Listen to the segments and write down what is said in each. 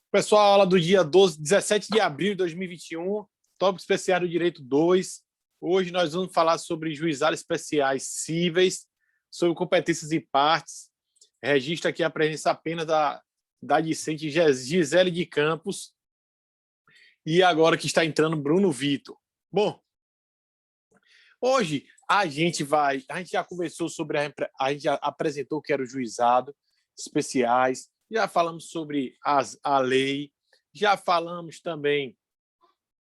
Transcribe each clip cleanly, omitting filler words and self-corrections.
Pessoal, aula do dia 17 de abril de 2021, tópico especial do Direito 2. Hoje nós vamos falar sobre juizados especiais cíveis, sobre competências e partes. Registro aqui a presença apenas da discente Gisele de Campos e agora que está entrando Bruno Vitor. Bom, hoje a gente já conversou sobre, a gente já apresentou o que era o juizado especiais, já falamos sobre a lei, já falamos também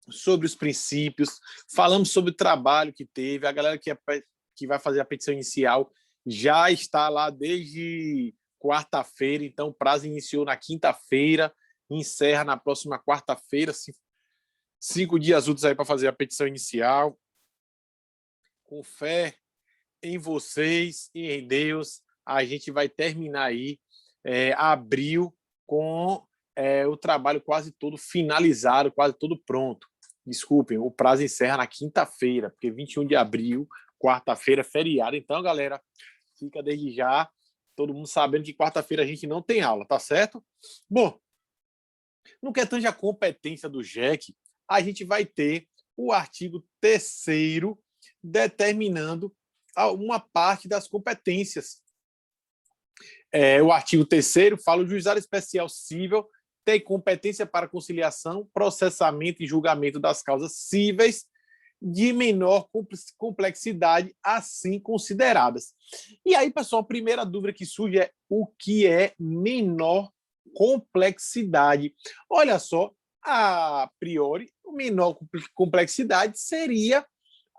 sobre os princípios, falamos sobre o trabalho que teve, a galera que vai fazer a petição inicial já está lá desde quarta-feira, então o prazo iniciou na quinta-feira, encerra na próxima quarta-feira, 5 dias úteis aí para fazer a petição inicial. Com fé em vocês e em Deus, a gente vai terminar aí abril com o trabalho quase todo finalizado, quase todo pronto. Desculpem, o prazo encerra na quinta-feira, porque 21 de abril, quarta-feira, é feriado. Então, galera, fica desde já todo mundo sabendo que quarta-feira a gente não tem aula, tá certo? Bom, no que tange a competência do JEC, a gente vai ter o artigo 3º determinando uma parte das competências. O artigo 3º fala: o juizado especial cível tem competência para conciliação, processamento e julgamento das causas cíveis de menor complexidade, assim consideradas. E aí, pessoal, a primeira dúvida que surge é o que é menor complexidade. Olha só, a priori, menor complexidade seria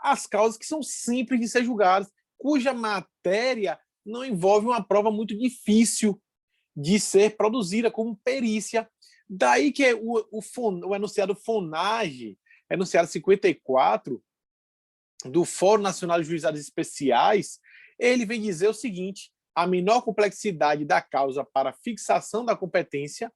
as causas que são simples de ser julgadas, cuja matéria não envolve uma prova muito difícil de ser produzida, como perícia. Daí que o enunciado FONAGE, enunciado 54, do Fórum Nacional de Juizados Especiais, ele vem dizer o seguinte: a menor complexidade da causa para fixação da competência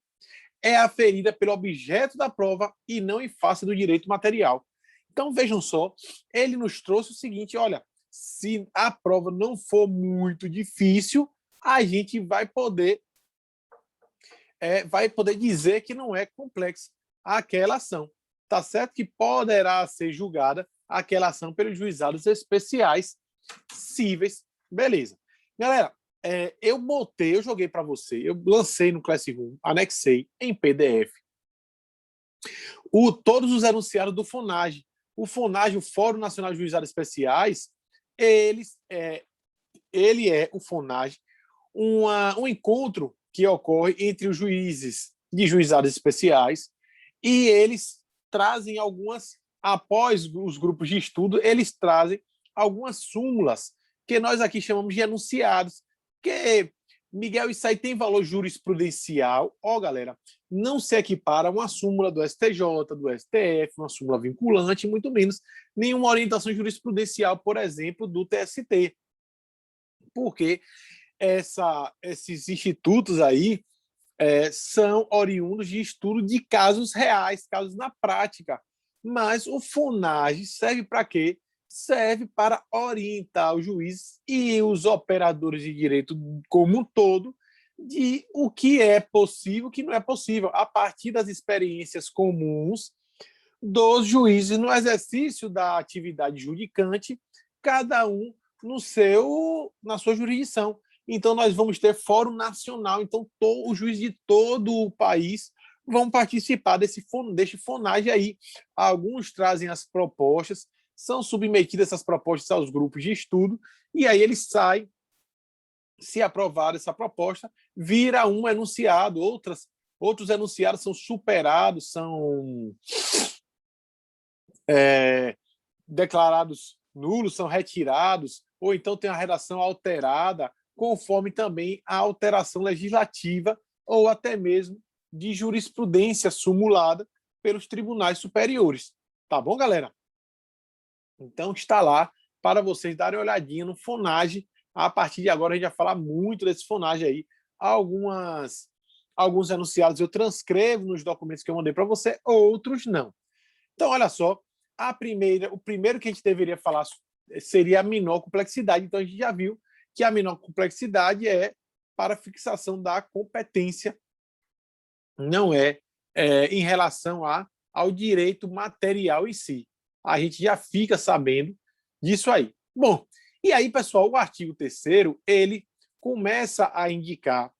é aferida pelo objeto da prova e não em face do direito material. Então, vejam só, ele nos trouxe o seguinte: olha, se a prova não for muito difícil, a gente vai poder dizer que não é complexa aquela ação. Tá certo que poderá ser julgada aquela ação pelos juizados especiais cíveis. Beleza. Galera, eu joguei para você, eu lancei no Classroom, anexei em PDF todos os enunciados do FONAGE. O FONAGE, o Fórum Nacional de Juizados Especiais, ele é o FONAGE, um encontro que ocorre entre os juízes de juizados especiais, e eles trazem após os grupos de estudo, eles trazem algumas súmulas que nós aqui chamamos de enunciados, que, Miguel, isso aí tem valor jurisprudencial. Galera, não se equipara a uma súmula do STJ, do STF, uma súmula vinculante, muito menos nenhuma orientação jurisprudencial, por exemplo, do TST. Porque esses institutos aí são oriundos de estudo de casos reais, casos na prática. Mas o FONAGE serve para quê? Serve para orientar os juízes e os operadores de direito como um todo de o que é possível e o que não é possível, a partir das experiências comuns dos juízes no exercício da atividade judicante, cada um na sua jurisdição. Então, nós vamos ter fórum nacional, então os juízes de todo o país vão participar deste FONAGE aí. Alguns trazem as propostas, são submetidas essas propostas aos grupos de estudo, e aí eles saem, se aprovada essa proposta, vira um enunciado, outros enunciados são superados, são declarados nulos, são retirados, ou então tem a redação alterada, conforme também a alteração legislativa ou até mesmo de jurisprudência sumulada pelos tribunais superiores. Tá bom, galera? Então está lá para vocês darem uma olhadinha no FONAGE. A partir de agora a gente vai falar muito desse FONAGE aí. Alguns enunciados eu transcrevo nos documentos que eu mandei para você, outros não. Então, olha só, o primeiro que a gente deveria falar seria a menor complexidade. Então, a gente já viu que a menor complexidade é para fixação da competência, não é em relação ao direito material em si. A gente já fica sabendo disso aí. Bom, e aí, pessoal, o artigo 3º, ele começa a indicar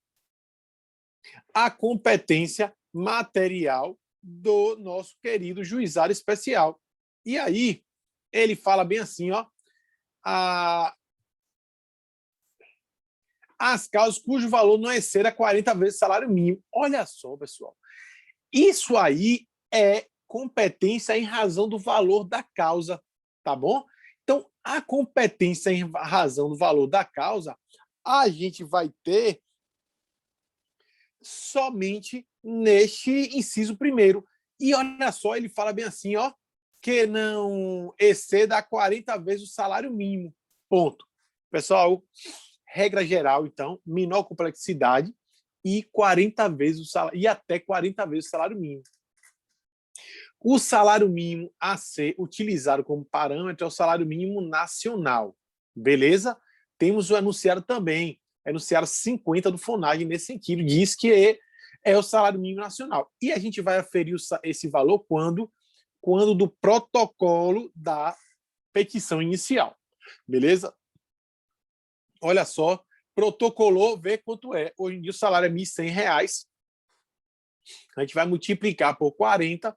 a competência material do nosso querido juizado especial. E aí, ele fala bem assim, ó, as causas cujo valor não exceda 40 vezes o salário mínimo. Olha só, pessoal. Isso aí é competência em razão do valor da causa, tá bom? Então, a competência em razão do valor da causa, a gente vai ter somente neste inciso 1º. E olha só, ele fala bem assim, ó, que não exceda 40 vezes o salário mínimo. Ponto. Pessoal, regra geral, então, menor complexidade e 40 vezes o salário, e até 40 vezes o salário mínimo. O salário mínimo a ser utilizado como parâmetro é o salário mínimo nacional. Beleza? Temos o enunciado também, enunciado 50 do FONAG nesse sentido, diz que é o salário mínimo nacional. E a gente vai aferir esse valor quando do protocolo da petição inicial. Beleza? Olha só, protocolou, vê quanto é. Hoje em dia o salário é R$ 1.100. A gente vai multiplicar por 40,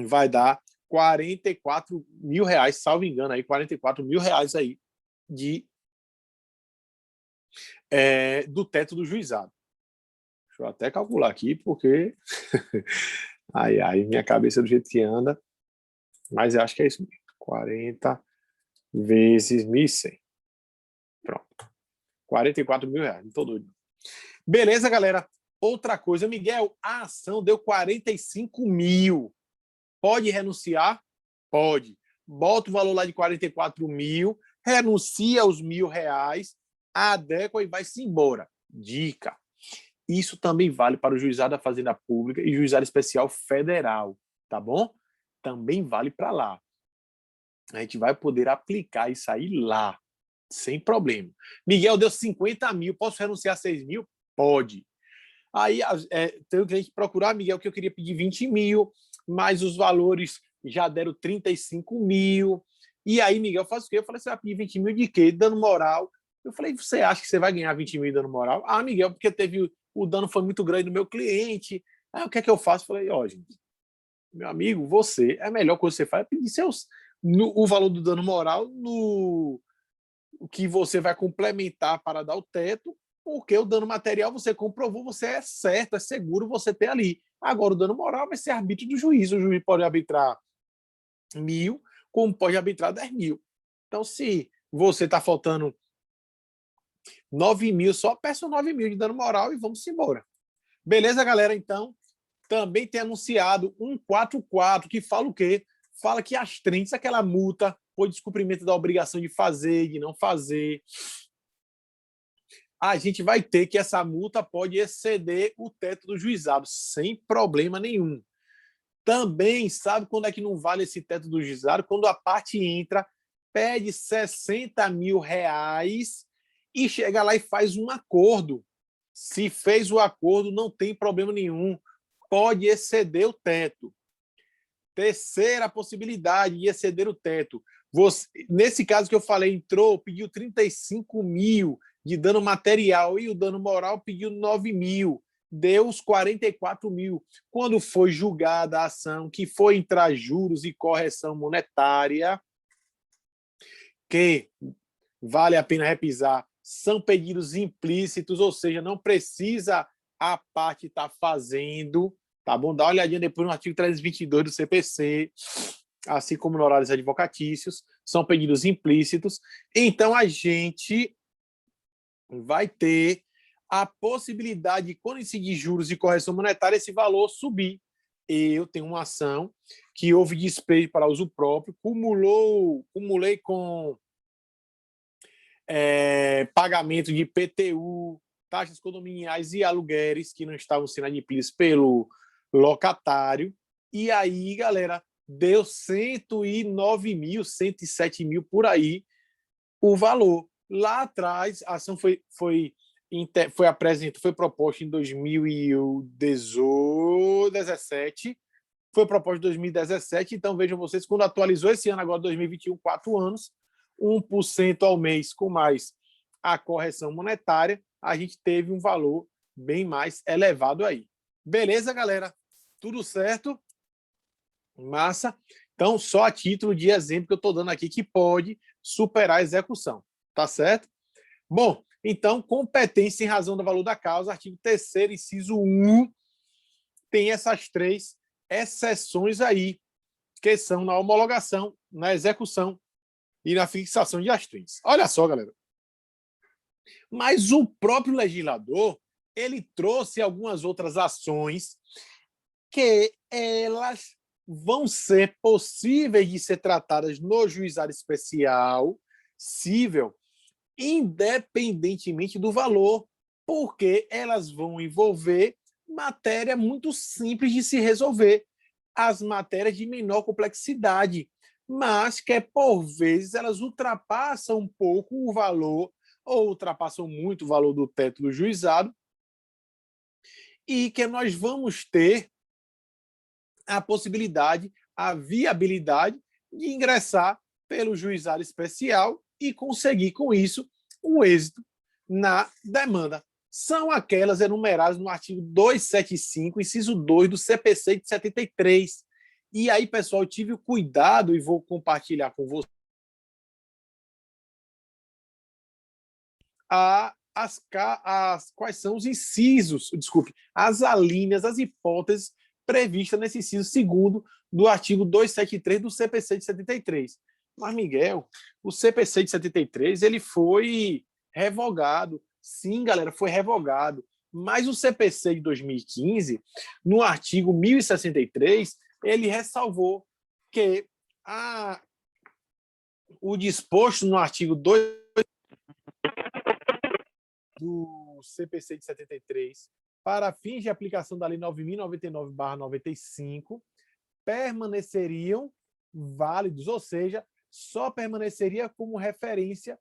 vai dar R$ 44 mil, salvo engano, aí, R$ 44 mil aí do teto do juizado. Deixa eu até calcular aqui, porque ai, minha cabeça do jeito que anda, mas eu acho que é isso mesmo. 40 vezes 1.100. Pronto. R$ 44 mil, não tô doido. Beleza, galera? Outra coisa, Miguel, a ação deu 45 mil. Pode renunciar? Pode. Bota o valor lá de 44 mil, renuncia os R$ 1.000, adequa e vai-se embora. Dica. Isso também vale para o juizado da Fazenda Pública e juizado especial federal, tá bom? Também vale para lá. A gente vai poder aplicar isso aí lá, sem problema. Miguel, deu 50 mil, posso renunciar a 6 mil? Pode. Aí tem que a gente procurar, Miguel, que eu queria pedir 20 mil, mas os valores já deram 35 mil. E aí, Miguel, faz o quê? Eu falei, você vai pedir 20 mil de quê? Dano moral. Eu falei, você acha que você vai ganhar 20 mil de dano moral? Ah, Miguel, porque o dano foi muito grande no meu cliente. Aí, o que é que eu faço? Eu falei, ó, gente, meu amigo, a melhor coisa que você faz é pedir o valor do dano moral no que você vai complementar para dar o teto, porque o dano material você comprovou, você é certo, é seguro você ter ali. Agora, o dano moral vai ser arbítrio do juiz. O juiz pode arbitrar 1.000, como pode arbitrar 10 mil. Então, se você está faltando 9 mil, só peça 9 mil de dano moral e vamos embora. Beleza, galera? Então, também tem anunciado 144, que fala o quê? Fala que as 30, aquela multa por descumprimento da obrigação de fazer, de não fazer, a gente vai ter que essa multa pode exceder o teto do juizado, sem problema nenhum. Também, sabe quando é que não vale esse teto do juizado? Quando a parte entra, pede 60 mil reais e chega lá e faz um acordo. Se fez o acordo, não tem problema nenhum. Pode exceder o teto. Terceira possibilidade de exceder o teto. Nesse caso que eu falei, entrou, pediu 35 mil de dano material e o dano moral pediu 9 mil. Deu os 44 mil. Quando foi julgada a ação, que foi entrar juros e correção monetária, que vale a pena repisar, são pedidos implícitos, ou seja, não precisa a parte estar fazendo, tá bom? Dá uma olhadinha depois no artigo 322 do CPC, assim como no horários advocatícios, são pedidos implícitos. Então, a gente vai ter a possibilidade de, quando incidir juros e correção monetária, esse valor subir. Eu tenho uma ação que houve despejo para uso próprio, cumulei com pagamento de IPTU, taxas condominiais e aluguéis que não estavam sendo adquiridos pelo locatário. E aí, galera, deu 109 mil, 107 mil por aí o valor. Lá atrás, a ação foi foi proposto em 2017, foi proposto em 2017, então vejam vocês, quando atualizou esse ano, agora 2021, 4 anos, 1% ao mês com mais a correção monetária, a gente teve um valor bem mais elevado aí. Beleza, galera? Tudo certo? Massa. Então, só a título de exemplo que eu estou dando aqui que pode superar a execução. Tá certo? Bom, então, competência em razão do valor da causa, artigo 3º, inciso 1, tem essas 3 exceções aí, que são na homologação, na execução e na fixação de astrins. Olha só, galera. Mas o próprio legislador, ele trouxe algumas outras ações que elas vão ser possíveis de ser tratadas no juizado especial cível, independentemente do valor, porque elas vão envolver matéria muito simples de se resolver, as matérias de menor complexidade, mas que, por vezes, elas ultrapassam um pouco o valor, ou ultrapassam muito o valor do teto do juizado, e que nós vamos ter a possibilidade, a viabilidade de ingressar pelo juizado especial e conseguir, com isso, um êxito na demanda. São aquelas enumeradas no artigo 275, inciso 2 do CPC de 73. E aí, pessoal, eu tive o cuidado e vou compartilhar com vocês quais são os incisos, desculpe, as alíneas, as hipóteses previstas nesse inciso segundo do artigo 273 do CPC de 73. Mas, Miguel, o CPC de 73 ele foi revogado. Sim, galera, foi revogado. Mas o CPC de 2015, no artigo 1063, ele ressalvou que o disposto no artigo 2 do CPC de 73 para fins de aplicação da Lei 9.099/95 permaneceriam válidos, ou seja, só permaneceria como referência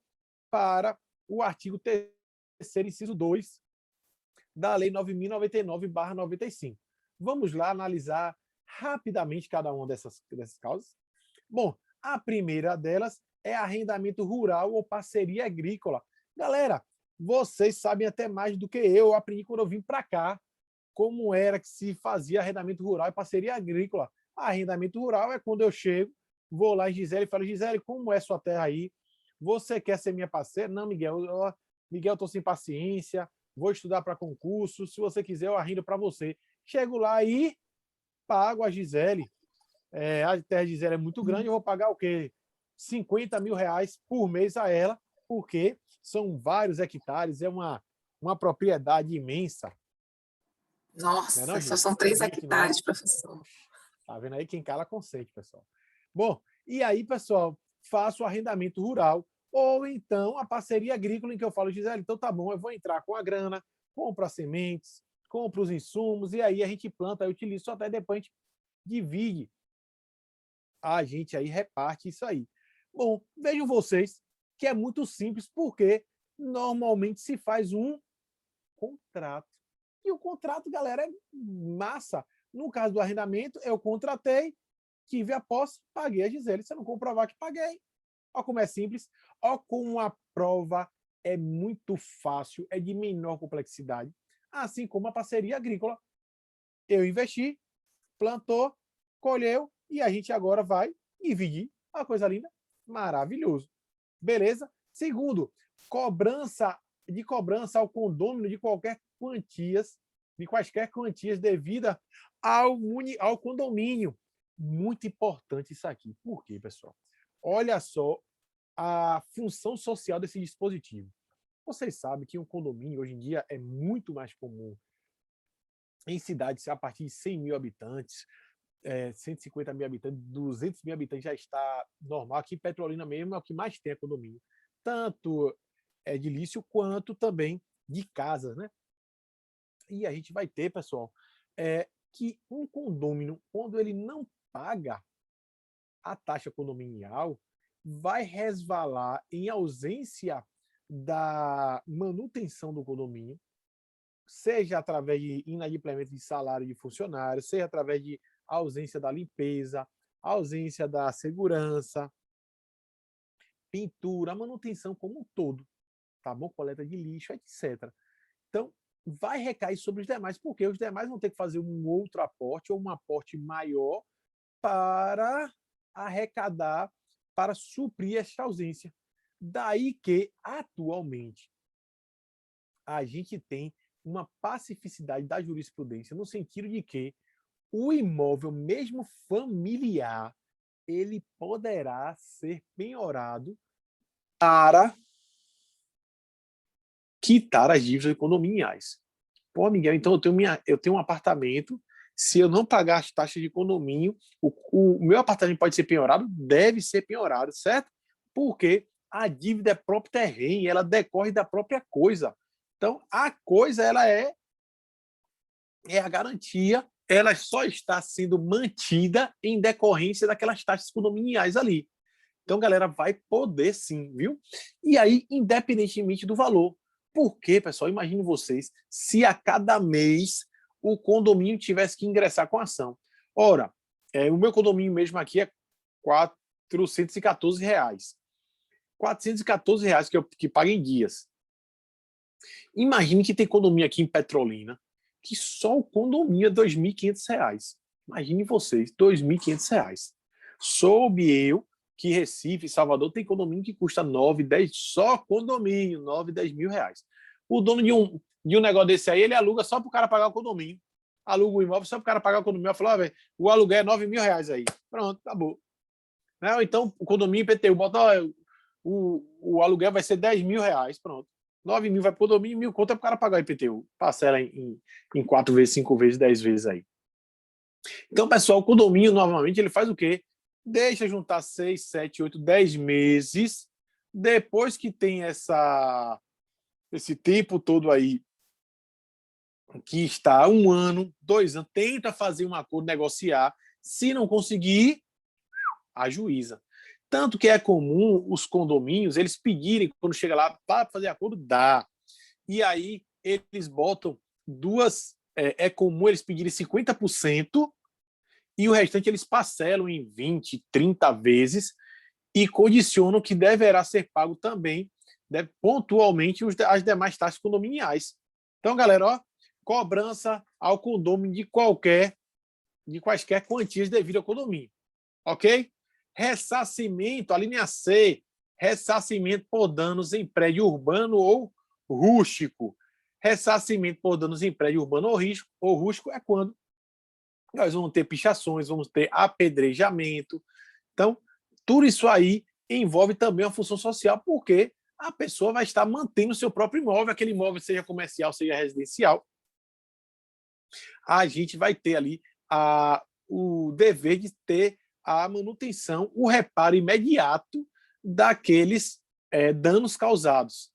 para o artigo 3º, inciso 2 da Lei 9.099/95. Vamos lá analisar rapidamente cada uma dessas causas. Bom, a primeira delas é arrendamento rural ou parceria agrícola. Galera, vocês sabem até mais do que eu aprendi quando eu vim para cá, como era que se fazia arrendamento rural e parceria agrícola. Arrendamento rural é quando eu chego, vou lá em Gisele e falo, Gisele, como é sua terra aí? Você quer ser minha parceira? Não, Miguel, eu estou sem paciência, vou estudar para concurso, se você quiser eu arrendo para você. Chego lá e pago a Gisele. A terra de Gisele é muito grande, eu vou pagar o quê? 50 mil reais por mês a ela, porque são vários hectares, é uma propriedade imensa. Nossa, não, só são 3 hectares, não. Professor. Tá vendo aí? Quem cala consente, pessoal. Bom, e aí, pessoal, faço o arrendamento rural, ou então a parceria agrícola, em que eu falo, Gisele, então tá bom, eu vou entrar com a grana, compro as sementes, compro os insumos, e aí a gente planta, eu utilizo, só até depois a gente divide. A gente aí reparte isso aí. Bom, vejam vocês que é muito simples, porque normalmente se faz um contrato. E o contrato, galera, é massa. No caso do arrendamento, eu contratei, tive a posse, paguei a Gisele. Se eu não comprovar que paguei, olha como é simples, olha como a prova é muito fácil, é de menor complexidade. Assim como a parceria agrícola. Eu investi, plantou, colheu, e a gente agora vai dividir. Uma coisa linda, maravilhoso. Beleza? Segundo, cobrança ao condômino de quaisquer quantias devidas ao condomínio. Muito importante isso aqui. Por quê, pessoal? Olha só a função social desse dispositivo. Vocês sabem que um condomínio hoje em dia é muito mais comum em cidades a partir de 100 mil habitantes, 150 mil habitantes, 200 mil habitantes já está normal. Aqui em Petrolina mesmo é o que mais tem condomínio. Tanto edilício quanto também de casas, né? E a gente vai ter, pessoal, que um condômino, quando ele não paga a taxa condominial, vai resvalar em ausência da manutenção do condomínio, seja através de inadimplemento de salário de funcionários, seja através de ausência da limpeza, ausência da segurança, pintura, manutenção como um todo, tá bom? Coleta de lixo, etc. Então, vai recair sobre os demais, porque os demais vão ter que fazer um outro aporte ou um aporte maior para arrecadar, para suprir esta ausência. Daí que, atualmente, a gente tem uma pacificidade da jurisprudência, no sentido de que o imóvel, mesmo familiar, ele poderá ser penhorado para quitar as dívidas condominiais. Pô, Miguel, então eu tenho um apartamento, se eu não pagar as taxas de condomínio, o meu apartamento pode ser penhorado? Deve ser penhorado, certo? Porque a dívida é próprio terreno, ela decorre da própria coisa. Então, a coisa ela é a garantia, ela só está sendo mantida em decorrência daquelas taxas condominiais ali. Então, galera, vai poder sim, viu? E aí, independentemente do valor. Porque, pessoal, imagine vocês, se a cada mês o condomínio tivesse que ingressar com a ação. Ora, o meu condomínio mesmo aqui é R$414. R$414 que paga em dias. Imagine que tem condomínio aqui em Petrolina, que só o condomínio é R$2.500. Imagine vocês, R$2.500. Soube eu que Recife e Salvador tem condomínio que custa 9, 10, só condomínio, 9, 10 mil reais. O dono de um negócio desse aí, ele aluga só para o cara pagar o condomínio. Aluga o imóvel só para o cara pagar o condomínio. Eu falo, o aluguel é 9 mil reais aí. Pronto, acabou. Né? Então, o condomínio IPTU, bota, o aluguel vai ser 10 mil reais, pronto. 9 mil vai para o condomínio, 1.000 conto é para o cara pagar o IPTU. Parcela em 4 vezes, 5 vezes, 10 vezes aí. Então, pessoal, o condomínio, novamente, ele faz o quê? Deixa juntar 6, 7, 8, 10 meses. Depois que tem esse tempo todo aí, que está 1 ano, 2 anos, tenta fazer um acordo, negociar. Se não conseguir, ajuiza. Tanto que é comum os condomínios, eles pedirem, quando chega lá, para fazer acordo, dá. E aí, eles botam duas... É comum eles pedirem 50%, e o restante eles parcelam em 20, 30 vezes e condicionam que deverá ser pago também, pontualmente, as demais taxas condominiais. Então, galera, ó, cobrança ao condomínio de quaisquer quantias devido ao condomínio. Ok? Ressarcimento, a linha C, ressarcimento por danos em prédio urbano ou rústico. Ressarcimento por danos em prédio urbano ou rústico é quando nós vamos ter pichações, vamos ter apedrejamento. Então, tudo isso aí envolve também a função social, porque a pessoa vai estar mantendo o seu próprio imóvel, aquele imóvel seja comercial, seja residencial. A gente vai ter ali o dever de ter a manutenção, o reparo imediato daqueles danos causados.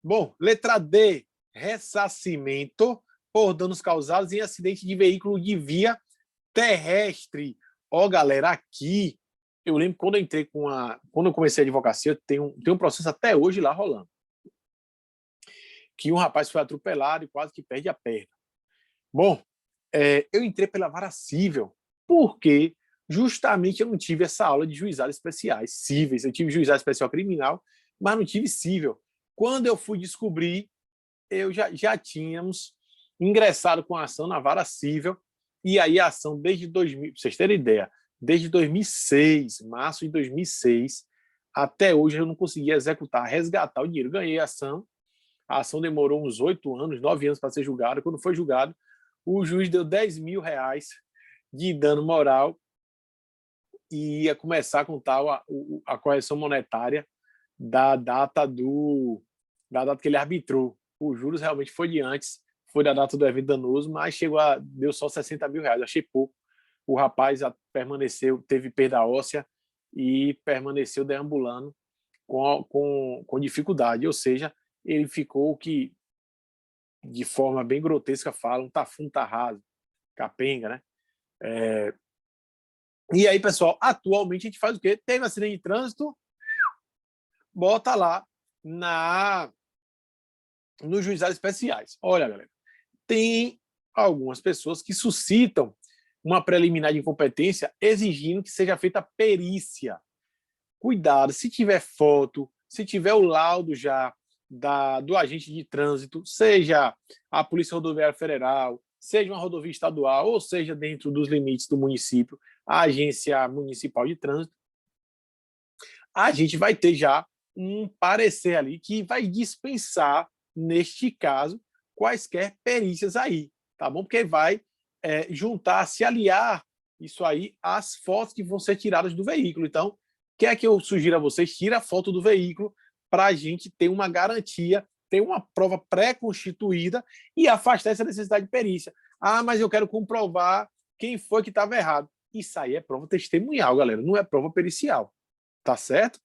Bom, letra D, ressarcimento por danos causados em acidente de veículo de via terrestre. Ó, galera, aqui eu lembro quando eu entrei quando eu comecei a advocacia, tem um processo até hoje lá rolando. Que um rapaz foi atropelado e quase que perde a perna. Bom, eu entrei pela vara cível, porque justamente eu não tive essa aula de juizados especiais, cíveis. Eu tive juizado especial criminal, mas não tive cível. Quando eu fui descobrir, eu já tínhamos ingressado com a ação na vara cível, e aí a ação desde 2000, para vocês terem ideia, desde 2006, março de 2006, até hoje eu não conseguia executar, resgatar o dinheiro. Ganhei a ação demorou uns 8 anos, 9 anos para ser julgada. Quando foi julgado, o juiz deu 10 mil reais de dano moral e ia começar a contar a correção monetária da data que ele arbitrou. Os juros realmente foi de antes, foi da data do evento danoso, mas deu só 60 mil reais, achei pouco. O rapaz permaneceu, teve perda óssea e permaneceu deambulando com dificuldade, ou seja, ele ficou que, de forma bem grotesca, falam, tá fundo, tá raso, capenga, né? E aí, pessoal, atualmente a gente faz o quê? Teve um acidente de trânsito, bota lá nos juizados especiais. Olha, galera, tem algumas pessoas que suscitam uma preliminar de incompetência exigindo que seja feita perícia. Cuidado, se tiver foto, se tiver o laudo já do agente de trânsito, seja a Polícia Rodoviária Federal, seja uma rodovia estadual, ou seja dentro dos limites do município, a Agência Municipal de Trânsito, a gente vai ter já um parecer ali que vai dispensar, neste caso, quaisquer perícias aí, tá bom? Porque vai juntar, se aliar isso aí às fotos que vão ser tiradas do veículo. Então, quer que eu sugiro a vocês? Tira a foto do veículo para a gente ter uma garantia, ter uma prova pré-constituída e afastar essa necessidade de perícia. Ah, mas eu quero comprovar quem foi que estava errado. Isso aí é prova testemunhal, galera, não é prova pericial. Tá certo?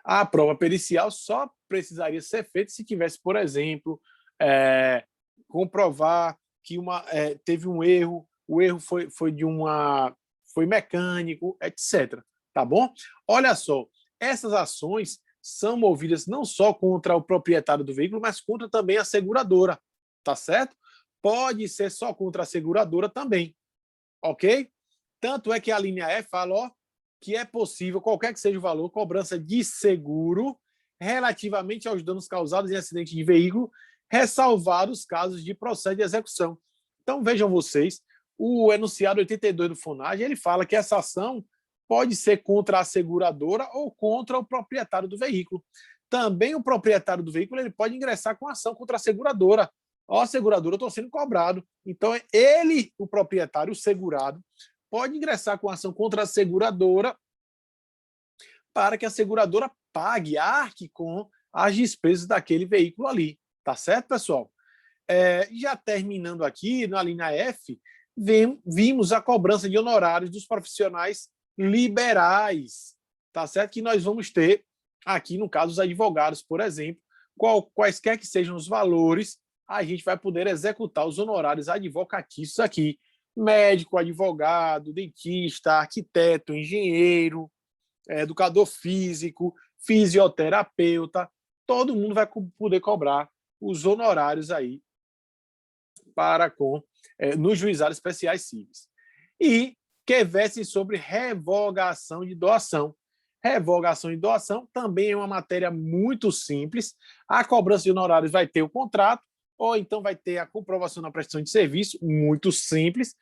A prova pericial só precisaria ser feita se tivesse, por exemplo, comprovar que teve um erro, o erro foi mecânico, etc. Tá bom? Olha só, essas ações são movidas não só contra o proprietário do veículo, mas contra também a seguradora. Tá certo? Pode ser só contra a seguradora também. Ok? Tanto é que a linha E fala, ó, que é possível, qualquer que seja o valor, cobrança de seguro relativamente aos danos causados em acidente de veículo, ressalvados os casos de processo de execução. Então, vejam vocês, o enunciado 82 do FUNAG, ele fala que essa ação pode ser contra a seguradora ou contra o proprietário do veículo. Também o proprietário do veículo ele pode ingressar com ação contra a seguradora. Ó, seguradora, eu estou sendo cobrado. Então, ele, o proprietário, o segurado, pode ingressar com ação contra a seguradora para que a seguradora pague, arque com as despesas daquele veículo ali. Tá certo, pessoal? Já terminando aqui, na linha F, vimos a cobrança de honorários dos profissionais liberais. Tá certo? Que nós vamos ter aqui, no caso, os advogados, por exemplo, quaisquer que sejam os valores, a gente vai poder executar os honorários advocatícios aqui. Médico, advogado, dentista, arquiteto, engenheiro, educador físico, fisioterapeuta, todo mundo vai poder cobrar os honorários aí nos juizados especiais cíveis. E que versem sobre revogação de doação. Revogação de doação também é uma matéria muito simples. A cobrança de honorários vai ter o contrato, ou então vai ter a comprovação da prestação de serviço, muito simples.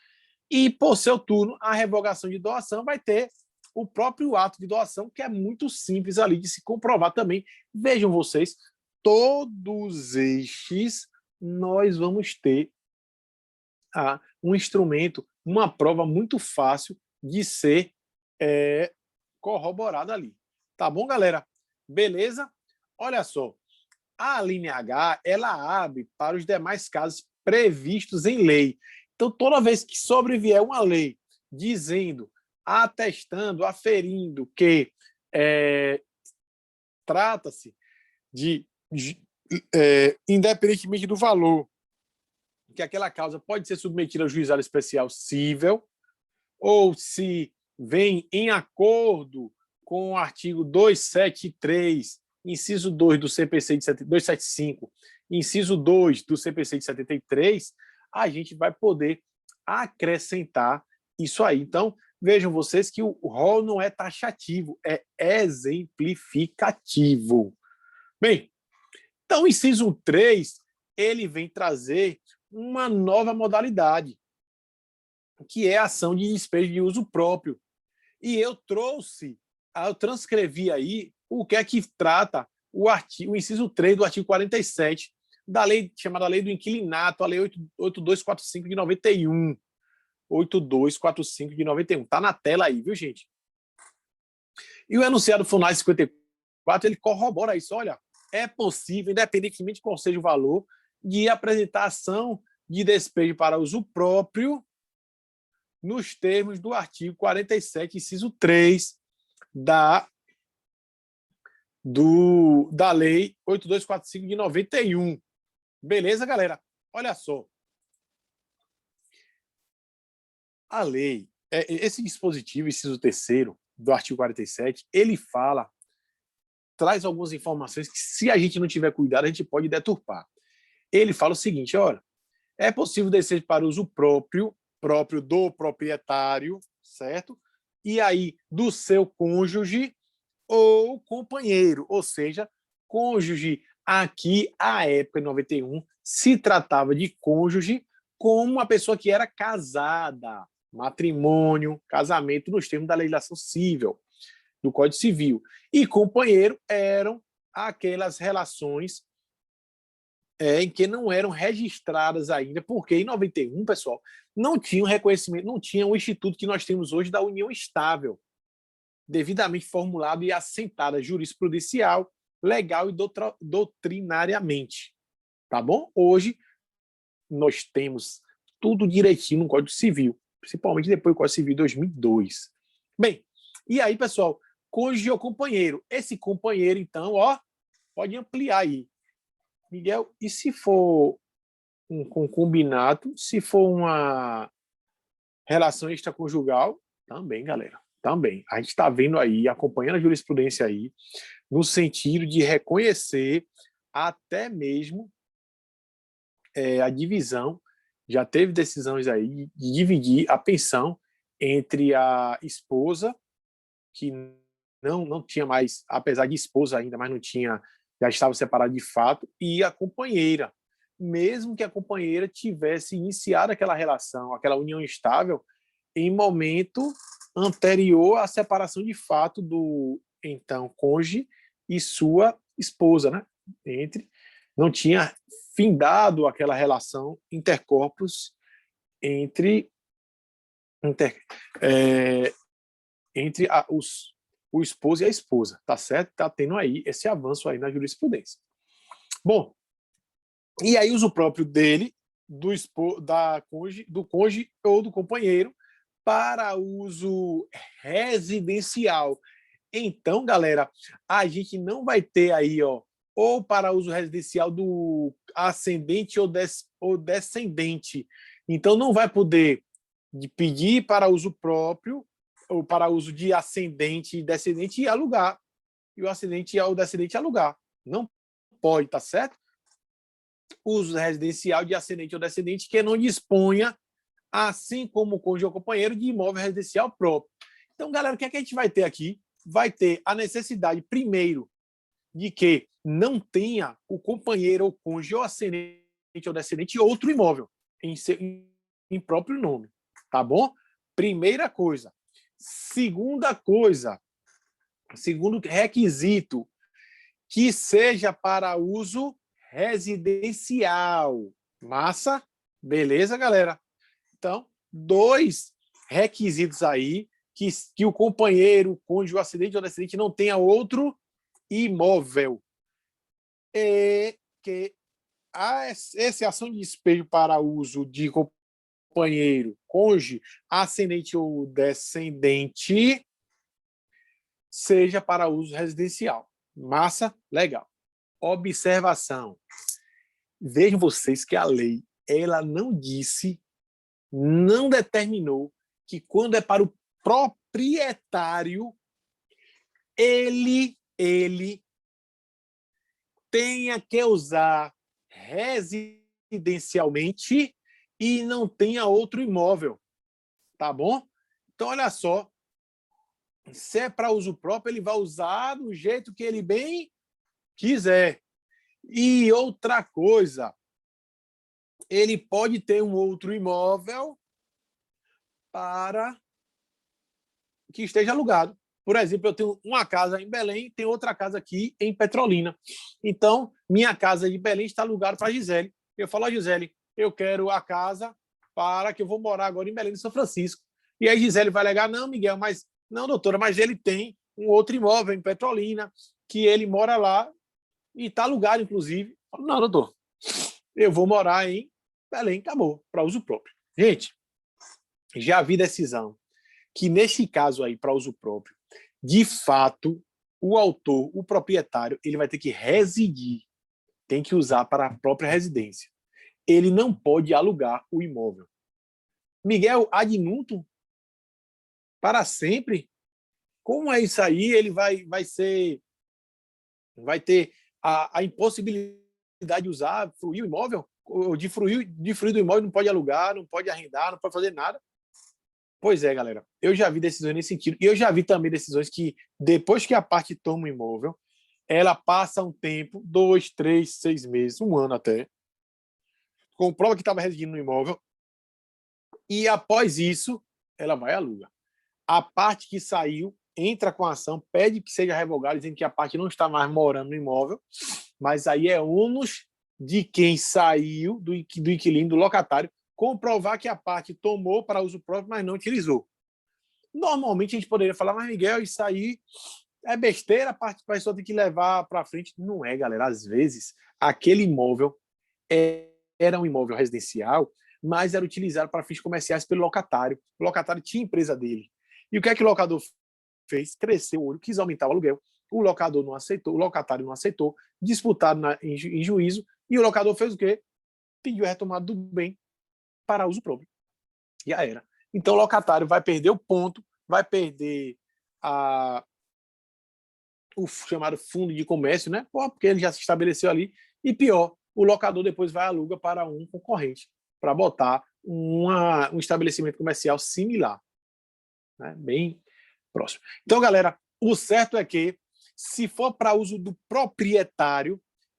E, por seu turno, a revogação de doação vai ter o próprio ato de doação, que é muito simples ali de se comprovar também. Vejam vocês, todos estes nós vamos ter um instrumento, uma prova muito fácil de ser corroborada ali. Tá bom, galera? Beleza? Olha só, a linha H, ela abre para os demais casos previstos em lei. Então, toda vez que sobrevier uma lei dizendo, atestando, aferindo que trata-se de, independentemente do valor, que aquela causa pode ser submetida ao juizado especial cível, ou se vem em acordo com o artigo 273, inciso 2 do CPC de 275, inciso 2 do CPC de 73, a gente vai poder acrescentar isso aí. Então, vejam vocês que o rol não é taxativo, é exemplificativo. Bem, então o inciso 3, ele vem trazer uma nova modalidade, que é a ação de despejo de uso próprio. E eu transcrevi aí o que é que trata o inciso 3 do artigo 47 da lei chamada Lei do Inquilinato, a Lei 8245 de 91. 8245 de 91. Está na tela aí, viu, gente? E o enunciado FUNAI 54, ele corrobora isso. Olha, é possível, independentemente de qual seja o valor, de apresentar ação de despejo para uso próprio nos termos do artigo 47, inciso 3 da Lei 8245 de 91. Beleza, galera? Olha só. A lei, esse dispositivo, inciso 3º do artigo 47, ele fala traz algumas informações que, se a gente não tiver cuidado, a gente pode deturpar. Ele fala o seguinte, olha, é possível descer para uso próprio do proprietário, certo? E aí do seu cônjuge ou companheiro, ou seja, cônjuge aqui, à época, em 91, se tratava de cônjuge como uma pessoa que era casada, matrimônio, casamento nos termos da legislação civil, do Código Civil. E companheiro eram aquelas relações em que não eram registradas ainda, porque em 91, pessoal, não tinha um reconhecimento, não tinha o instituto que nós temos hoje da união estável, devidamente formulado e assentada jurisprudencial, legal e doutrinariamente. Tá bom? Hoje, nós temos tudo direitinho no Código Civil, principalmente depois do Código Civil de 2002. Bem, e aí, pessoal, cônjuge ou companheiro? Esse companheiro, então, ó, pode ampliar aí. Miguel, e se for um combinado, se for uma relação extraconjugal, também, galera, também. A gente está vendo aí, acompanhando a jurisprudência aí, no sentido de reconhecer até mesmo a divisão, já teve decisões aí de dividir a pensão entre a esposa, que não tinha mais, apesar de esposa ainda, mas não tinha, já estava separada de fato, e a companheira, mesmo que a companheira tivesse iniciado aquela relação, aquela união estável, em momento anterior à separação de fato do então cônjuge e sua esposa, né? Não tinha findado aquela relação intercorpus entre o esposo e a esposa, tá certo? Tá tendo aí esse avanço aí na jurisprudência. Bom, e aí uso próprio dele, do cônjuge ou do companheiro para uso residencial. Então, galera, a gente não vai ter aí, ó, ou para uso residencial do ascendente ou descendente. Então, não vai poder pedir para uso próprio ou para uso de ascendente e descendente e alugar. E o ascendente e o descendente alugar. Não pode, tá certo? Uso residencial de ascendente ou descendente que não disponha, assim como o cônjuge ou companheiro, de imóvel residencial próprio. Então, galera, o que é que a gente vai ter aqui? Vai ter a necessidade, primeiro, de que não tenha o companheiro ou cônjuge ou ascendente ou descendente outro imóvel em próprio nome, tá bom? Primeira coisa. Segunda coisa, segundo requisito, que seja para uso residencial. Massa? Beleza, galera? Então, 2 requisitos aí, que o companheiro, o cônjuge, o ascendente ou descendente não tenha outro imóvel. E que essa ação de despejo para uso de companheiro, cônjuge, ascendente ou descendente seja para uso residencial. Massa? Legal. Observação. Vejam vocês que a lei, ela não disse, não determinou que quando é para o proprietário, ele tenha que usar residencialmente e não tenha outro imóvel, tá bom? Então, olha só, se é para uso próprio, ele vai usar do jeito que ele bem quiser. E outra coisa, ele pode ter um outro imóvel para que esteja alugado. Por exemplo, eu tenho uma casa em Belém, tem outra casa aqui em Petrolina. Então, minha casa de Belém está alugada para a Gisele. Eu falo a Gisele, eu quero a casa para que eu vou morar agora em Belém de São Francisco. E aí Gisele vai alegar, não, Miguel, mas não, doutora, mas ele tem um outro imóvel em Petrolina, que ele mora lá e está alugado, inclusive. Eu falo, não, doutor, eu vou morar em Belém, acabou, para uso próprio. Gente, já vi decisão que, neste caso aí, para uso próprio, de fato, o autor, o proprietário, ele vai ter que residir, tem que usar para a própria residência. Ele não pode alugar o imóvel. Miguel, ad nutum? Para sempre? Como é isso aí? Ele vai ser vai ter a impossibilidade de usar, fruir o imóvel, ou de fruir do imóvel, não pode alugar, não pode arrendar, não pode fazer nada. Pois é, galera. Eu já vi decisões nesse sentido. E eu já vi também decisões que, depois que a parte toma o imóvel, ela passa um tempo, 2, 3, 6 meses, um ano até, comprova que estava residindo no imóvel, e após isso, ela vai e aluga. A parte que saiu entra com a ação, pede que seja revogada, dizendo que a parte não está mais morando no imóvel, mas aí é ônus de quem saiu, do inquilino, do locatário, comprovar que a parte tomou para uso próprio, mas não utilizou. Normalmente a gente poderia falar, mas Miguel, isso aí é besteira, a pessoa tem que levar para frente. Não é, galera. Às vezes, aquele imóvel era um imóvel residencial, mas era utilizado para fins comerciais pelo locatário. O locatário tinha empresa dele. E o que é que o locador fez? Cresceu o olho, quis aumentar o aluguel. O locador não aceitou, o locatário não aceitou, disputaram em juízo, e o locador fez o quê? Pediu a retomada do bem para uso próprio. E já era. Então o locatário vai perder o ponto, vai perder o chamado fundo de comércio, né? Porque ele já se estabeleceu ali. E pior, o locador depois vai aluga para um concorrente, para botar um estabelecimento comercial similar, né? Bem próximo. Então, galera, o certo é que, se for para uso do proprietário,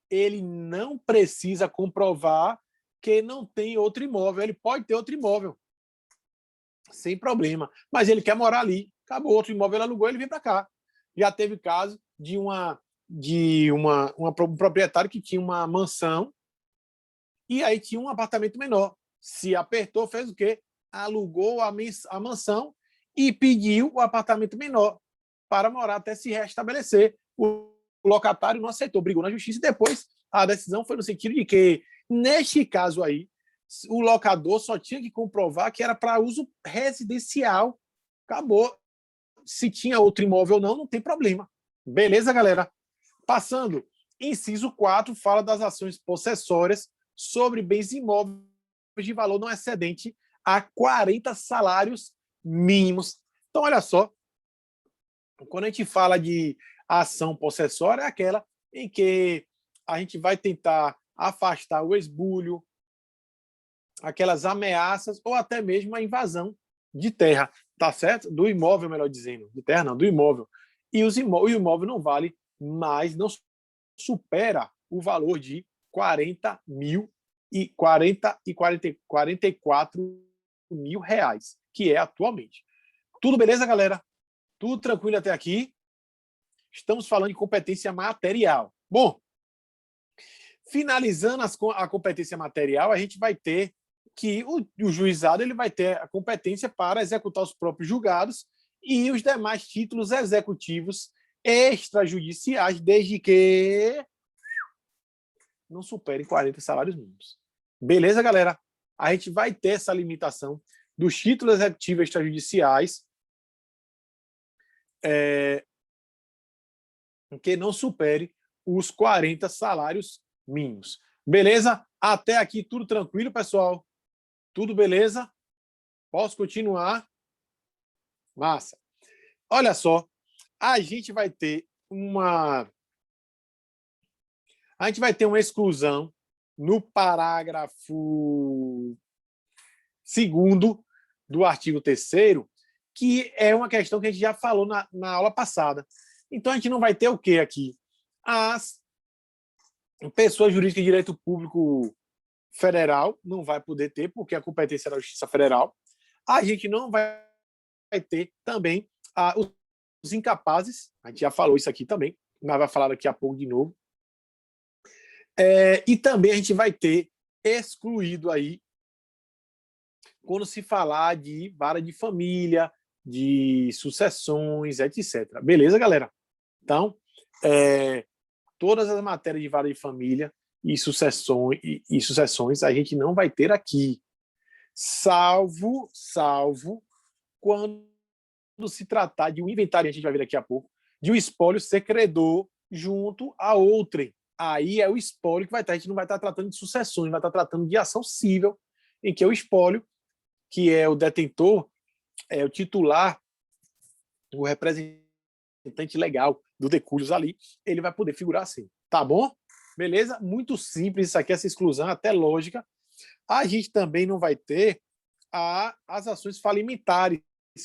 ele não precisa comprovar que não tem outro imóvel. Ele pode ter outro imóvel, sem problema, mas ele quer morar ali. Acabou, outro imóvel ele alugou, ele vem para cá. Já teve caso de um proprietário que tinha uma mansão e aí tinha um apartamento menor. Se apertou, fez o quê? Alugou a mansão e pediu o apartamento menor para morar até se restabelecer. O locatário não aceitou, brigou na justiça e depois a decisão foi no sentido de que, neste caso aí, o locador só tinha que comprovar que era para uso residencial. Acabou. Se tinha outro imóvel ou não, não tem problema. Beleza, galera? Passando, inciso 4 fala das ações possessórias sobre bens imóveis de valor não excedente a 40 salários mínimos. Então, olha só, quando a gente fala de ação possessória, é aquela em que a gente vai tentar afastar o esbulho, aquelas ameaças ou até mesmo a invasão de terra, tá certo? Do imóvel, melhor dizendo, de terra não, do imóvel. E o imóvel não vale mais, não supera o valor de 44 mil reais, que é atualmente. Tudo beleza, galera? Tudo tranquilo até aqui? Estamos falando de competência material. Bom, finalizando a competência material, a gente vai ter que o juizado ele vai ter a competência para executar os próprios julgados e os demais títulos executivos extrajudiciais, desde que não superem 40 salários mínimos. Beleza, galera? A gente vai ter essa limitação dos títulos executivos extrajudiciais que não supere os 40 salários mínimos. Beleza? Até aqui tudo tranquilo, pessoal? Tudo beleza? Posso continuar? Massa. Olha só, a gente vai ter uma exclusão no parágrafo 2º do artigo 3º, que é uma questão que a gente já falou na aula passada. Então, a gente não vai ter o quê aqui? As pessoas jurídicas de direito público federal não vai poder ter, porque a competência é da Justiça Federal. A gente não vai ter também os incapazes, a gente já falou isso aqui também, mas vai falar daqui a pouco de novo. E também a gente vai ter excluído aí, quando se falar de vara de família, de sucessões, etc. Beleza, galera? Então, todas as matérias de vara de família e sucessões a gente não vai ter aqui, salvo quando se tratar de um inventário, a gente vai ver daqui a pouco, de um espólio ser credor junto a outrem. Aí é o espólio que vai estar, a gente não vai estar tratando de sucessões, vai estar tratando de ação civil, em que o espólio, que é o detentor, é o titular, o representante legal do decúlios ali, ele vai poder figurar assim. Tá bom? Beleza? Muito simples isso aqui, essa exclusão, até lógica. A gente também não vai ter as ações falimentares,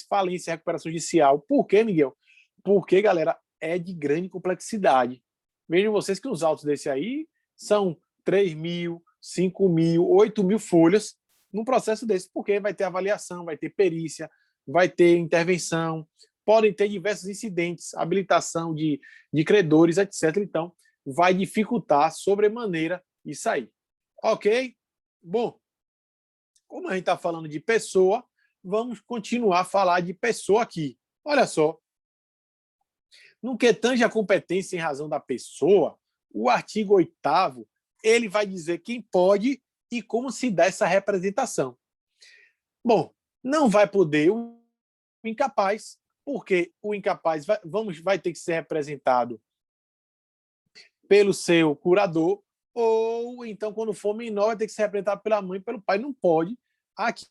falência e recuperação judicial. Por quê, Miguel? Porque, galera, é de grande complexidade. Vejam vocês que os autos desse aí são 3.000, 5.000, 8.000 folhas num processo desse, porque vai ter avaliação, vai ter perícia, vai ter intervenção, podem ter diversos incidentes, habilitação de credores, etc. Então, vai dificultar sobremaneira isso aí. Ok? Bom, como a gente está falando de pessoa, vamos continuar a falar de pessoa aqui. Olha só. No que tange a competência em razão da pessoa, o artigo 8º, ele vai dizer quem pode e como se dá essa representação. Bom, não vai poder o incapaz, porque o incapaz vai ter que ser representado pelo seu curador, ou então, quando for menor, vai ter que ser representado pela mãe e pelo pai. Não pode. Aqui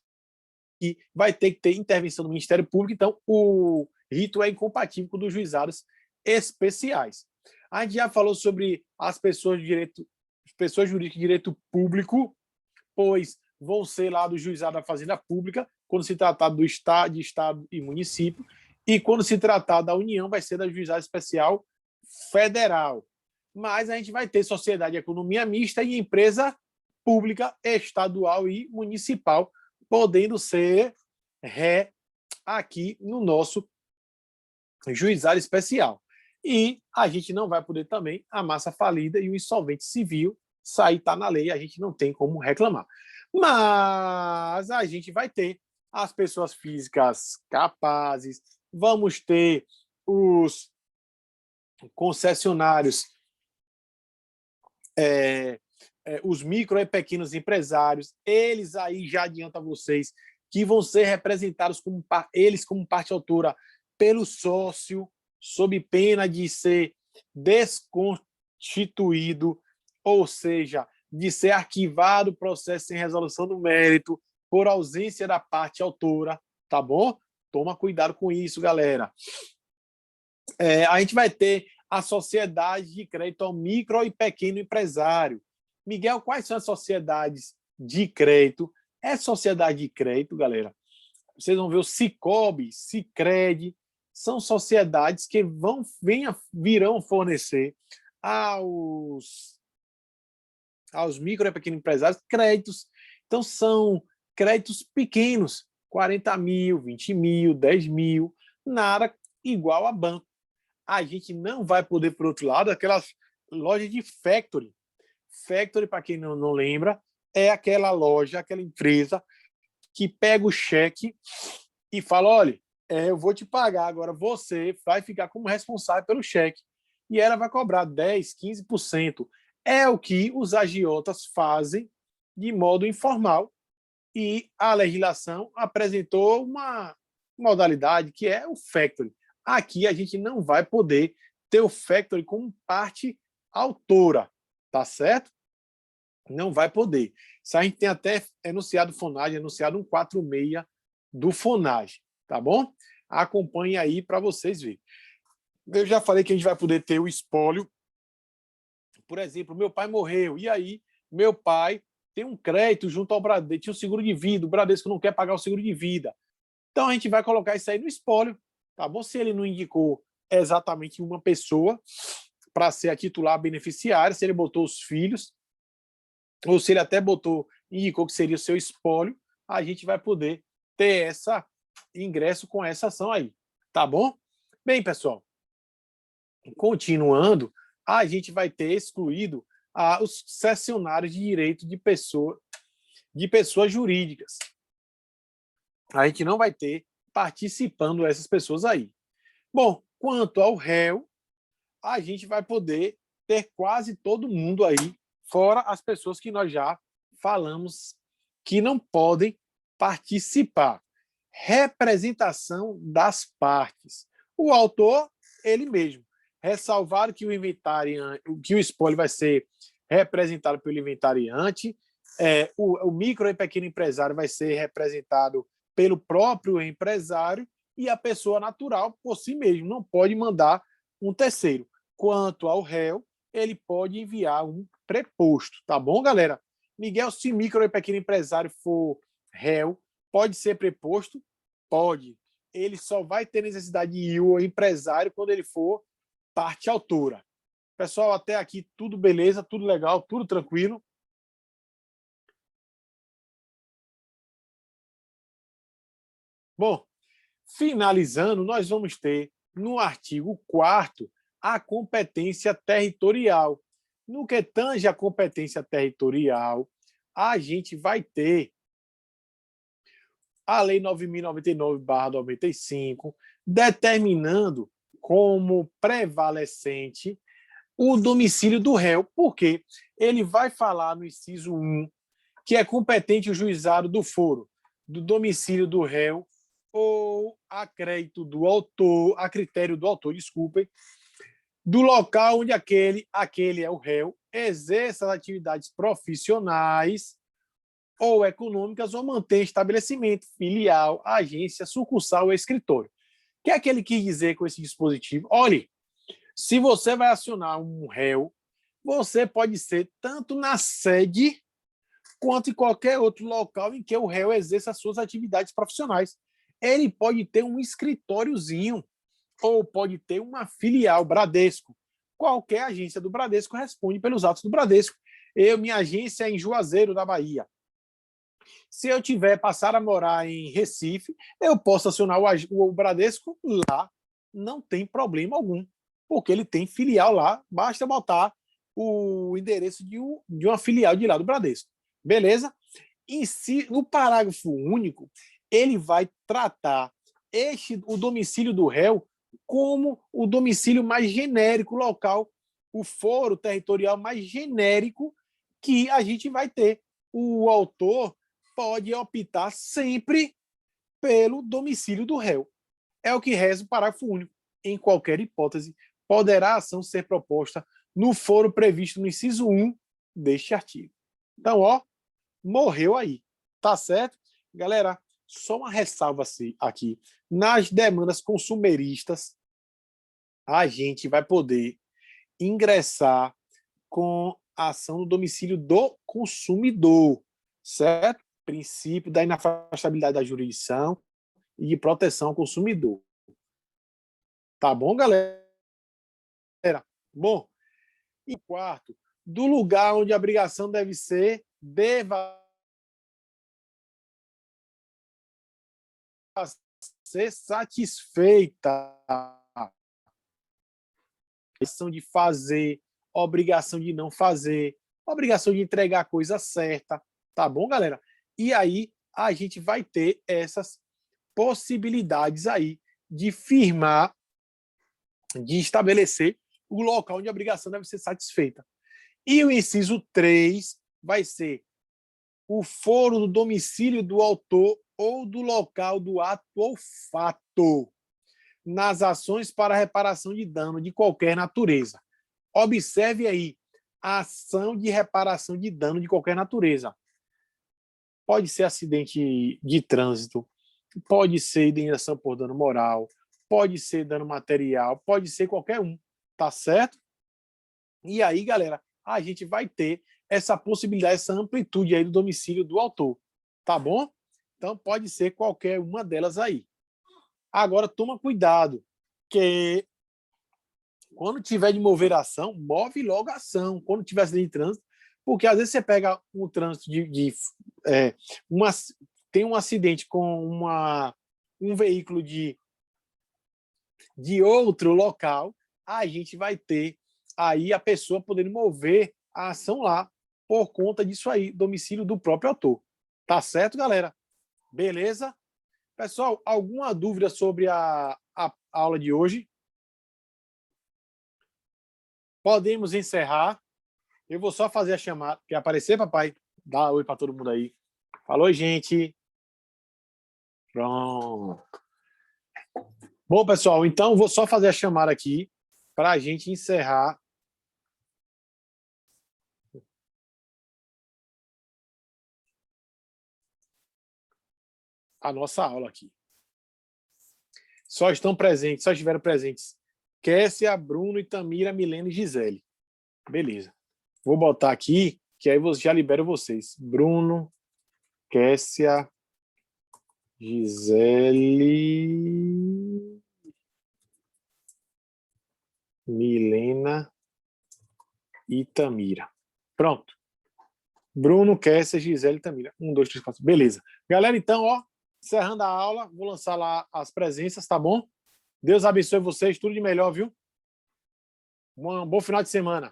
vai ter que ter intervenção do Ministério Público, então o rito é incompatível com o dos juizados especiais. A gente já falou sobre as pessoas de direito, pessoas jurídicas de direito público, pois vão ser lá do juizado da Fazenda Pública, quando se tratar do Estado, de Estado e município, e quando se tratar da União, vai ser da Juizada Especial Federal. Mas a gente vai ter sociedade de economia mista e empresa pública, estadual e municipal, podendo ser ré aqui no nosso juizado especial. E a gente não vai poder também a massa falida e o insolvente civil, sair está na lei, a gente não tem como reclamar. Mas a gente vai ter as pessoas físicas capazes, vamos ter os concessionários, os micro e pequenos empresários, eles aí já adianto a vocês que vão ser representados como parte autora pelo sócio, sob pena de ser desconstituído, ou seja, de ser arquivado o processo sem resolução do mérito por ausência da parte autora, tá bom? Toma cuidado com isso, galera. A gente vai ter a sociedade de crédito ao micro e pequeno empresário. Miguel, quais são as sociedades de crédito? É sociedade de crédito, galera. Vocês vão ver o Cicobi, Sicredi, são sociedades que virão fornecer aos micro e pequenos empresários créditos. Então, são créditos pequenos, 40 mil, 20 mil, 10 mil, nada igual a banco. A gente não vai poder, por outro lado, aquelas lojas de factory. Factory, para quem não lembra, é aquela loja, aquela empresa que pega o cheque e fala, olha, eu vou te pagar, agora você vai ficar como responsável pelo cheque. E ela vai cobrar 10%, 15%. É o que os agiotas fazem de modo informal. E a legislação apresentou uma modalidade que é o factory. Aqui a gente não vai poder ter o factory como parte autora, tá certo? Não vai poder. Isso a gente tem até enunciado FONAGE, enunciado 146 do FONAGE, tá bom? Acompanhe aí para vocês verem. Eu já falei que a gente vai poder ter o espólio. Por exemplo, meu pai morreu, e aí meu pai tem um crédito junto ao Bradesco, tinha um seguro de vida, o Bradesco não quer pagar o seguro de vida. Então a gente vai colocar isso aí no espólio, tá bom? Se ele não indicou exatamente uma pessoa para ser a titular beneficiária, se ele botou os filhos, ou se ele até indicou que seria o seu espólio, a gente vai poder ter ingresso com essa ação aí, tá bom? Bem, pessoal, continuando, a gente vai ter excluído os cessionários de direito de pessoas jurídicas. A gente não vai ter participando essas pessoas aí. Bom, quanto ao réu, a gente vai poder ter quase todo mundo aí, fora as pessoas que nós já falamos que não podem participar. Representação das partes. O autor, ele mesmo. Ressalvar que o espólio vai ser representado pelo inventariante, o micro e pequeno empresário vai ser representado pelo próprio empresário e a pessoa natural por si mesmo. Não pode mandar um terceiro. Quanto ao réu, ele pode enviar um preposto, tá bom, galera? Miguel, se micro e pequeno empresário for réu, pode ser preposto? Pode. Ele só vai ter necessidade de ir o empresário quando ele for parte autora. Pessoal, até aqui tudo beleza, tudo legal, tudo tranquilo. Bom, finalizando, nós vamos ter no artigo 4º a competência territorial. No que tange a competência territorial, a gente vai ter a Lei 9.099/95, determinando como prevalecente o domicílio do réu, porque ele vai falar no inciso 1 que é competente o juizado do foro, do domicílio do réu ou a crédito do autor, a critério do autor, desculpem, do local onde aquele é o réu, exerça as atividades profissionais ou econômicas ou mantém estabelecimento, filial, agência, sucursal ou escritório. O que é que ele quis dizer com esse dispositivo? Olhe, se você vai acionar um réu, você pode ser tanto na sede quanto em qualquer outro local em que o réu exerça as suas atividades profissionais. Ele pode ter um escritóriozinho ou pode ter uma filial Bradesco. Qualquer agência do Bradesco responde pelos atos do Bradesco. Minha agência é em Juazeiro, da Bahia. Se eu tiver passar a morar em Recife, eu posso acionar o Bradesco lá, não tem problema algum, porque ele tem filial lá, basta botar o endereço de uma filial de lá do Bradesco. Beleza? No parágrafo único, ele vai tratar o domicílio do réu como o domicílio mais genérico local, o foro territorial mais genérico que a gente vai ter. O autor pode optar sempre pelo domicílio do réu. É o que reza o parágrafo único. Em qualquer hipótese, poderá a ação ser proposta no foro previsto no inciso 1 deste artigo. Então, morreu aí. Tá certo? Galera, só uma ressalva aqui. Nas demandas consumeristas, a gente vai poder ingressar com a ação no domicílio do consumidor, certo? Princípio da inafastabilidade da jurisdição e de proteção ao consumidor. Tá bom, galera? Bom, e quarto, do lugar onde a obrigação deve ser satisfeita. Obrigação de fazer, obrigação de não fazer, obrigação de entregar a coisa certa, tá bom, galera? E aí a gente vai ter essas possibilidades aí de firmar, de estabelecer o local onde a obrigação deve ser satisfeita. E o inciso 3 vai ser o foro do domicílio do autor ou do local do ato ou fato nas ações para reparação de dano de qualquer natureza. Observe aí, a ação de reparação de dano de qualquer natureza. Pode ser acidente de trânsito, pode ser indenização por dano moral, pode ser dano material, pode ser qualquer um, tá certo? E aí, galera, a gente vai ter essa possibilidade, essa amplitude aí do domicílio do autor, tá bom? Então, pode ser qualquer uma delas aí. Agora, toma cuidado, que quando tiver de mover a ação, move logo a ação. Quando tiver acidente de trânsito, porque às vezes você pega um trânsito tem um acidente com um veículo de outro local, a gente vai ter aí a pessoa podendo mover a ação lá por conta disso aí, domicílio do próprio autor. Tá certo, galera? Beleza? Pessoal, alguma dúvida sobre a aula de hoje? Podemos encerrar. Eu vou só fazer a chamada. Quer aparecer, papai? Dá oi para todo mundo aí. Falou, gente. Pronto. Bom, pessoal, então vou só fazer a chamada aqui para a gente encerrar a nossa aula aqui. Só estiveram presentes Kessia, Bruno, Itamira, Milena e Gisele. Beleza. Vou botar aqui, que aí já libero vocês. Bruno, Kessia, Gisele, Milena e Itamira. Pronto. Bruno, Kessia, Gisele e Itamira. 1, 2, 3, 4. Beleza. Galera, então, ó, encerrando a aula, vou lançar lá as presenças, tá bom? Deus abençoe vocês, tudo de melhor, viu? Um bom final de semana.